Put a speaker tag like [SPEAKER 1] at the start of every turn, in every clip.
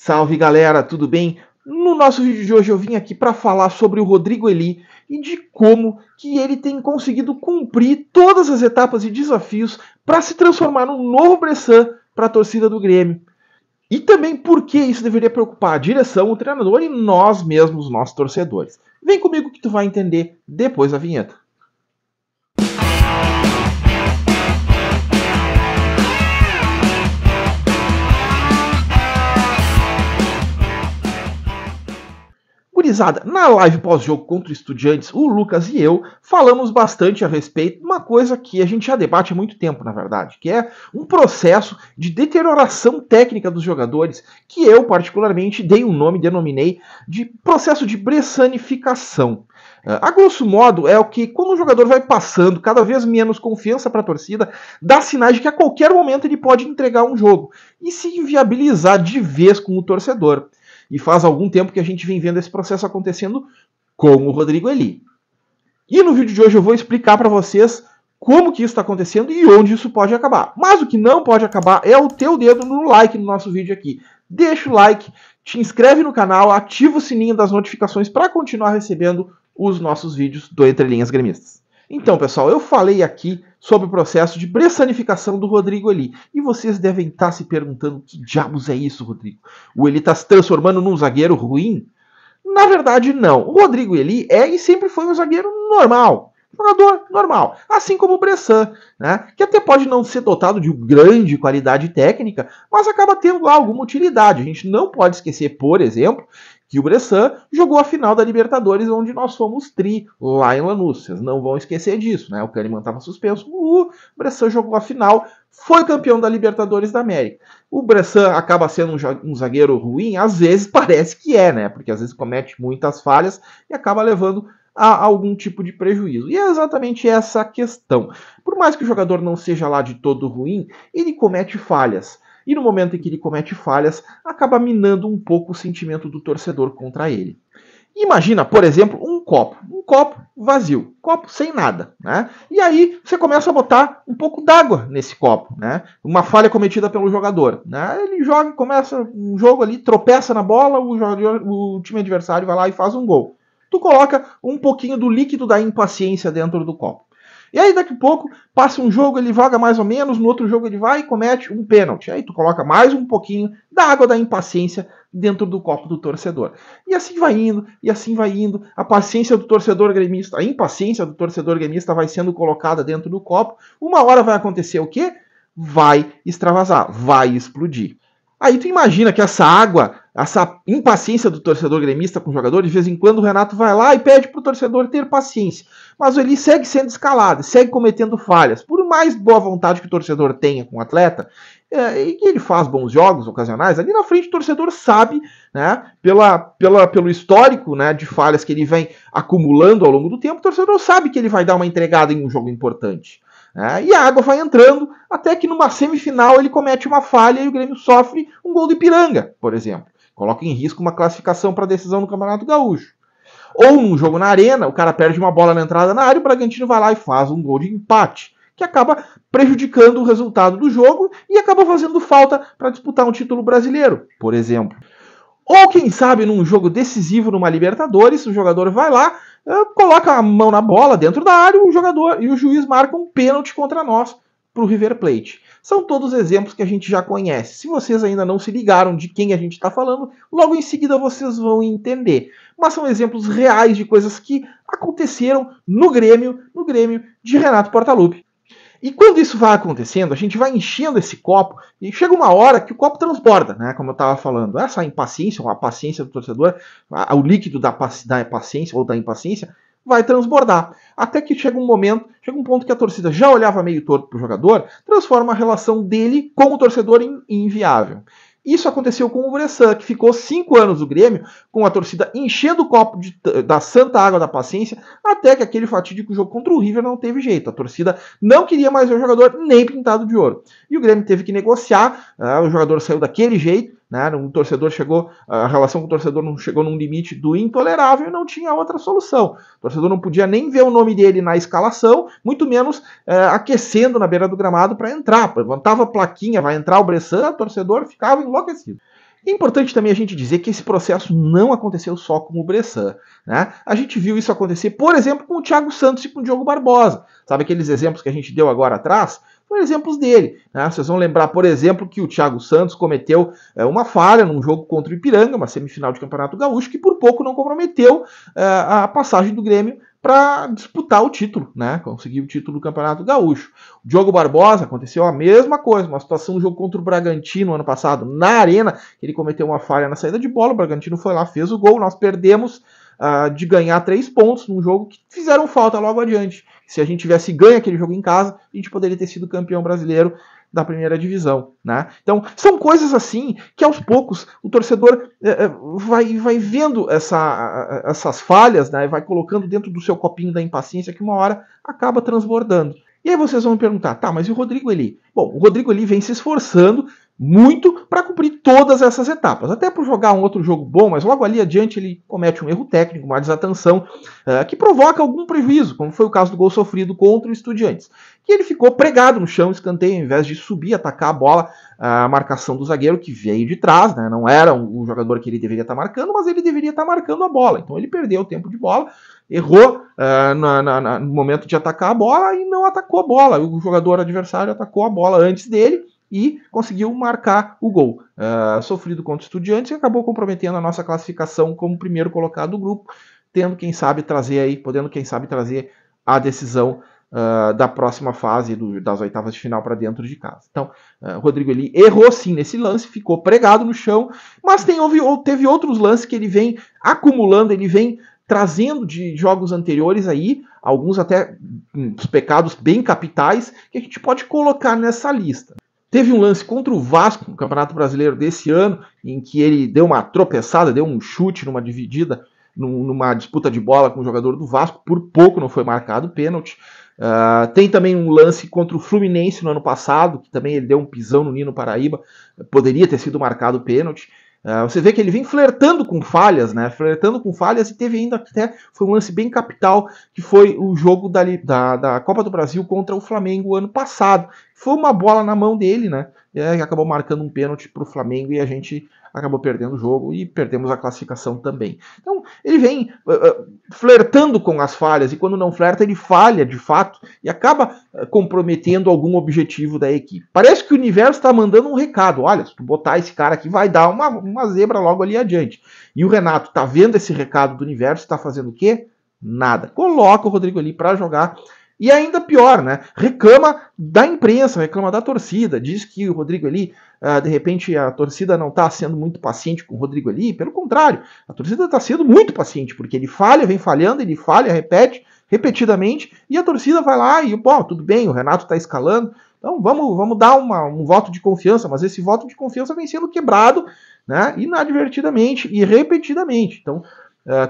[SPEAKER 1] Salve galera, tudo bem? No nosso vídeo de hoje eu vim aqui para falar sobre o Rodrigo Eli e de como que ele tem conseguido cumprir todas as etapas e desafios para se transformar num novo Bressan para a torcida do Grêmio. E também por que isso deveria preocupar a direção, o treinador e nós mesmos, nossos torcedores. Vem comigo que tu vai entender depois da vinheta. Gurizada, na live pós-jogo contra o Estudiantes, o Lucas e eu falamos bastante a respeito de uma coisa que a gente já debate há muito tempo, na verdade, que é um processo de deterioração técnica dos jogadores, que eu particularmente denominei de processo de bressanificação. A grosso modo, é o que, quando o jogador vai passando cada vez menos confiança para a torcida, dá sinais de que a qualquer momento ele pode entregar um jogo e se inviabilizar de vez com o torcedor. E faz algum tempo que a gente vem vendo esse processo acontecendo com o Rodrigo Eli. E no vídeo de hoje eu vou explicar para vocês como que isso está acontecendo e onde isso pode acabar. Mas o que não pode acabar é o teu dedo no like no nosso vídeo aqui. Deixa o like, te inscreve no canal, ativa o sininho das notificações para continuar recebendo os nossos vídeos do Entre Linhas Gremistas. Então, pessoal, eu falei aqui sobre o processo de bressanificação do Rodrigo Eli. E vocês devem estar se perguntando, que diabos é isso, Rodrigo? O Eli está se transformando num zagueiro ruim? Na verdade, não. O Rodrigo Eli é e sempre foi um zagueiro normal. Jogador normal. Assim como o Bressan, né? Que até pode não ser dotado de grande qualidade técnica, mas acaba tendo lá alguma utilidade. A gente não pode esquecer, por exemplo, que o Bressan jogou a final da Libertadores, onde nós fomos tri, lá em Lanús. Vocês não vão esquecer disso, né? O Kahneman estava suspenso, o Bressan jogou a final, foi campeão da Libertadores da América. O Bressan acaba sendo um zagueiro ruim? Às vezes parece que é, né? Porque às vezes comete muitas falhas e acaba levando a algum tipo de prejuízo. E é exatamente essa a questão. Por mais que o jogador não seja lá de todo ruim, ele comete falhas. E no momento em que ele comete falhas, acaba minando um pouco o sentimento do torcedor contra ele. Imagina, por exemplo, um copo vazio, copo sem nada, né? E aí você começa a botar um pouco d'água nesse copo, né? Uma falha cometida pelo jogador, né? Ele joga, começa um jogo ali, tropeça na bola, o time adversário vai lá e faz um gol. Tu coloca um pouquinho do líquido da impaciência dentro do copo. E aí daqui a pouco passa um jogo, ele joga mais ou menos, no outro jogo ele vai e comete um pênalti. Aí tu coloca mais um pouquinho da água da impaciência dentro do copo do torcedor. E assim vai indo, e assim vai indo. A paciência do torcedor gremista, a impaciência do torcedor gremista vai sendo colocada dentro do copo. Uma hora vai acontecer o quê? Vai extravasar, vai explodir. Aí tu imagina que essa água, essa impaciência do torcedor gremista com o jogador, de vez em quando o Renato vai lá e pede pro torcedor ter paciência. Mas ele segue sendo escalado, segue cometendo falhas. Por mais boa vontade que o torcedor tenha com o atleta, e que ele faz bons jogos ocasionais, ali na frente o torcedor sabe, né, pelo histórico, né, de falhas que ele vem acumulando ao longo do tempo, o torcedor sabe que ele vai dar uma entregada em um jogo importante. E a água vai entrando, até que numa semifinal ele comete uma falha e o Grêmio sofre um gol do Ipiranga, por exemplo. Coloca em risco uma classificação para a decisão do Campeonato Gaúcho. Ou num jogo na arena, o cara perde uma bola na entrada na área e o Bragantino vai lá e faz um gol de empate, que acaba prejudicando o resultado do jogo e acaba fazendo falta para disputar um título brasileiro, por exemplo. Ou quem sabe num jogo decisivo numa Libertadores, o jogador vai lá, coloca a mão na bola dentro da área, o jogador e o juiz marca um pênalti contra nós para o River Plate. São todos exemplos que a gente já conhece. Se vocês ainda não se ligaram de quem a gente está falando, logo em seguida vocês vão entender. Mas são exemplos reais de coisas que aconteceram no Grêmio de Renato Portaluppi. E quando isso vai acontecendo, a gente vai enchendo esse copo e chega uma hora que o copo transborda, né? Como eu estava falando. Essa impaciência, ou a paciência do torcedor, o líquido da paciência ou da impaciência vai transbordar. Até que chega um ponto que a torcida já olhava meio torto para o jogador, transforma a relação dele com o torcedor em inviável. Isso aconteceu com o Bressan, que ficou 5 anos no Grêmio, com a torcida enchendo o copo da santa água da paciência, até que aquele fatídico jogo contra o River não teve jeito. A torcida não queria mais ver o jogador nem pintado de ouro. E o Grêmio teve que negociar, o jogador saiu daquele jeito, né? A relação com o torcedor não chegou num limite do intolerável e não tinha outra solução. O torcedor não podia nem ver o nome dele na escalação, muito menos aquecendo na beira do gramado para entrar. Levantava a plaquinha, vai entrar o Bressan, o torcedor ficava enlouquecido. É importante também a gente dizer que esse processo não aconteceu só com o Bressan, né? A gente viu isso acontecer, por exemplo, com o Thiago Santos e com o Diogo Barbosa. Sabe aqueles exemplos que a gente deu agora atrás? Foram exemplos dele, né? Vocês vão lembrar, por exemplo, que o Thiago Santos cometeu uma falha num jogo contra o Ipiranga, uma semifinal de Campeonato Gaúcho, que por pouco não comprometeu a passagem do Grêmio para disputar o título, né? Conseguir o título do Campeonato Gaúcho. O Diogo Barbosa aconteceu a mesma coisa, uma situação no jogo contra o Bragantino ano passado, na Arena, ele cometeu uma falha na saída de bola, o Bragantino foi lá, fez o gol, nós perdemos de ganhar 3 pontos num jogo que fizeram falta logo adiante. Se a gente tivesse ganho aquele jogo em casa, a gente poderia ter sido campeão brasileiro da primeira divisão, né? Então, são coisas assim que aos poucos o torcedor vai vendo essas falhas, né? Vai colocando dentro do seu copinho da impaciência que uma hora acaba transbordando. E aí vocês vão me perguntar, tá, mas e o Rodrigo Eli? Bom, o Rodrigo Eli vem se esforçando muito para cumprir todas essas etapas, até por jogar um outro jogo bom, mas logo ali adiante ele comete um erro técnico, uma desatenção que provoca algum prejuízo, como foi o caso do gol sofrido contra o Estudiantes, que ele ficou pregado no chão, escanteio, ao invés de subir, atacar a bola, a marcação do zagueiro que veio de trás, né, não era o jogador que ele deveria estar marcando, mas ele deveria estar marcando a bola, então ele perdeu o tempo de bola, errou no momento de atacar a bola e não atacou a bola, o jogador adversário atacou a bola antes dele, e conseguiu marcar o gol. Sofrido contra o Estudiantes e acabou comprometendo a nossa classificação como primeiro colocado do grupo, podendo quem sabe trazer a decisão da próxima fase das oitavas de final para dentro de casa. Então, Rodrigo Eli errou sim nesse lance, ficou pregado no chão, mas teve outros lances que ele vem acumulando, ele vem trazendo de jogos anteriores aí, alguns até dos pecados bem capitais, que a gente pode colocar nessa lista. Teve um lance contra o Vasco no Campeonato Brasileiro desse ano, em que ele deu uma tropeçada, deu um chute numa dividida, numa disputa de bola com o jogador do Vasco, por pouco não foi marcado pênalti. Tem também um lance contra o Fluminense no ano passado, que também ele deu um pisão no Nino Paraíba, poderia ter sido marcado pênalti. Você vê que ele vem flertando com falhas, né? Flertando com falhas, e teve ainda até, foi um lance bem capital, que foi o jogo da Copa do Brasil contra o Flamengo ano passado. Foi uma bola na mão dele, né? E acabou marcando um pênalti para o Flamengo e a gente acabou perdendo o jogo e perdemos a classificação também. Então, ele vem flertando com as falhas, e quando não flerta, ele falha de fato e acaba comprometendo algum objetivo da equipe. Parece que o universo está mandando um recado: olha, se tu botar esse cara aqui, vai dar uma zebra logo ali adiante. E o Renato tá vendo esse recado do universo, está fazendo o quê? Nada. Coloca o Rodrigo ali para jogar. E ainda pior, né? Reclama da imprensa, reclama da torcida, diz que o Rodrigo ali, de repente, a torcida não está sendo muito paciente com o Rodrigo ali. Pelo contrário, a torcida está sendo muito paciente, porque ele falha, vem falhando, ele falha, repete repetidamente, e a torcida vai lá e, pô, tudo bem, o Renato está escalando, então vamos dar um voto de confiança, mas esse voto de confiança vem sendo quebrado, né, inadvertidamente e repetidamente. Então,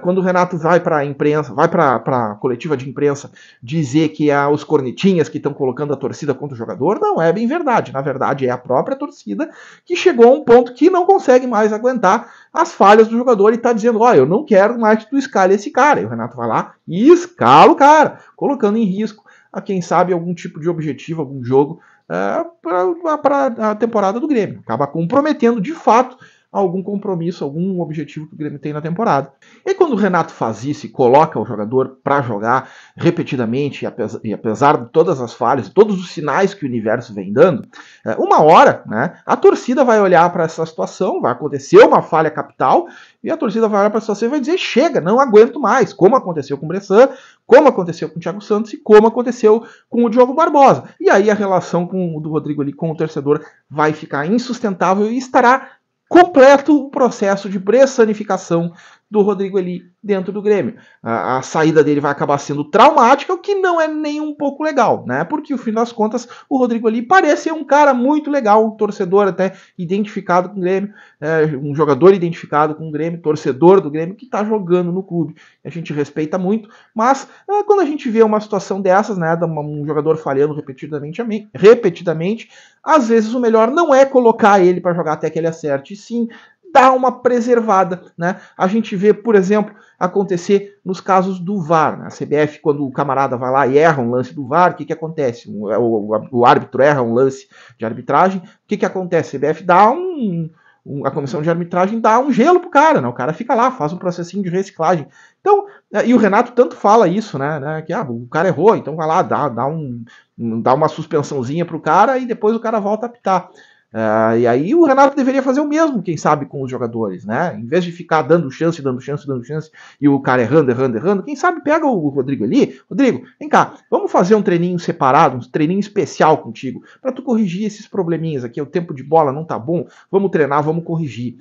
[SPEAKER 1] quando o Renato vai para a imprensa, vai para a coletiva de imprensa dizer que é os cornetinhas que estão colocando a torcida contra o jogador, não é bem verdade. Na verdade, é a própria torcida que chegou a um ponto que não consegue mais aguentar as falhas do jogador e está dizendo: ó, eu não quero mais que tu escale esse cara. E o Renato vai lá e escala o cara, colocando em risco, quem sabe, algum tipo de objetivo, algum jogo para a temporada do Grêmio. Acaba comprometendo de fato algum compromisso, algum objetivo que o Grêmio tem na temporada. E quando o Renato faz isso e coloca o jogador para jogar repetidamente, e apesar de todas as falhas, todos os sinais que o universo vem dando, uma hora, né, a torcida vai olhar para essa situação, vai acontecer uma falha capital, e a torcida vai olhar para a situação e vai dizer: chega, não aguento mais, como aconteceu com o Bressan, como aconteceu com o Thiago Santos e como aconteceu com o Diogo Barbosa. E aí a relação do Rodrigo ali com o torcedor vai ficar insustentável e estará completo o processo de pressanificação do Rodrigo Eli dentro do Grêmio. A saída dele vai acabar sendo traumática, o que não é nem um pouco legal, né? Porque, no fim das contas, o Rodrigo Eli parece ser um cara muito legal, um torcedor até identificado com o Grêmio, um jogador identificado com o Grêmio, torcedor do Grêmio, que está jogando no clube. A gente respeita muito, mas quando a gente vê uma situação dessas, né, de um jogador falhando repetidamente, às vezes o melhor não é colocar ele para jogar até que ele acerte, sim dar uma preservada, né? A gente vê, por exemplo, acontecer nos casos do VAR, né? A CBF, quando o camarada vai lá e erra um lance do VAR, o que acontece? O árbitro erra um lance de arbitragem, o que acontece? A CBF dá a comissão de arbitragem dá um gelo pro cara, né? O cara fica lá, faz um processinho de reciclagem. Então, e o Renato tanto fala isso, né? Que o cara errou, então vai lá, dá uma suspensãozinha pro cara e depois o cara volta a apitar. E aí o Renato deveria fazer o mesmo, quem sabe, com os jogadores, né? Em vez de ficar dando chance, e o cara errando, quem sabe pega o Rodrigo ali. Rodrigo, vem cá, vamos fazer um treininho separado, um treininho especial contigo, para tu corrigir esses probleminhas aqui. O tempo de bola não tá bom, vamos treinar, vamos corrigir.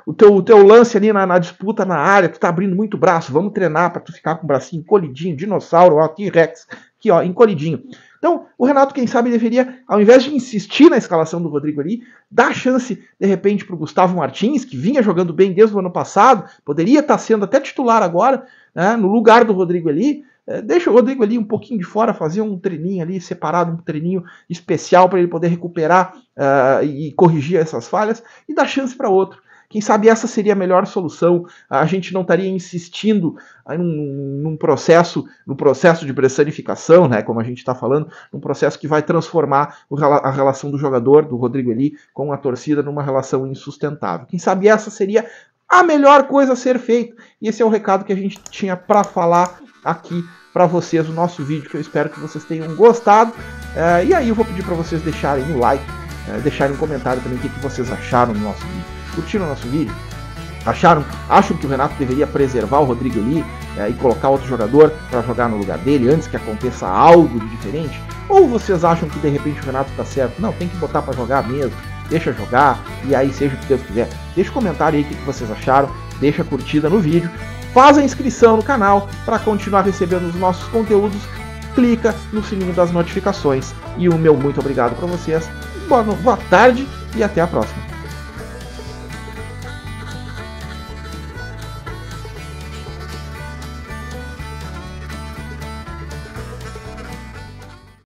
[SPEAKER 1] O teu lance ali na disputa na área, tu tá abrindo muito braço, vamos treinar para tu ficar com o bracinho encolhidinho, dinossauro, ó, T-Rex, aqui ó, encolhidinho. Então, o Renato, quem sabe, deveria, ao invés de insistir na escalação do Rodrigo ali, dar chance, de repente, para o Gustavo Martins, que vinha jogando bem desde o ano passado, poderia estar sendo até titular agora, né, no lugar do Rodrigo ali. Deixa o Rodrigo ali um pouquinho de fora, fazer um treininho ali separado, um treininho especial para ele poder recuperar e corrigir essas falhas, e dar chance para outro. Quem sabe essa seria a melhor solução, a gente não estaria insistindo num processo de pressurificação, né, como a gente está falando, num processo que vai transformar a relação do jogador, do Rodrigo Eli, com a torcida numa relação insustentável. Quem sabe essa seria a melhor coisa a ser feita, e esse é o recado que a gente tinha para falar aqui para vocês no nosso vídeo, que eu espero que vocês tenham gostado, e aí eu vou pedir para vocês deixarem o like, deixarem um comentário também o que vocês acharam do nosso vídeo. Curtiram o nosso vídeo? Acham que o Renato deveria preservar o Rodrigo ali e colocar outro jogador para jogar no lugar dele antes que aconteça algo de diferente? Ou vocês acham que de repente o Renato está certo? Não, tem que botar para jogar mesmo, deixa jogar e aí seja o que Deus quiser. Deixa um comentário aí o que vocês acharam, deixa a curtida no vídeo, faz a inscrição no canal para continuar recebendo os nossos conteúdos, clica no sininho das notificações e o meu muito obrigado para vocês, boa tarde e até a próxima.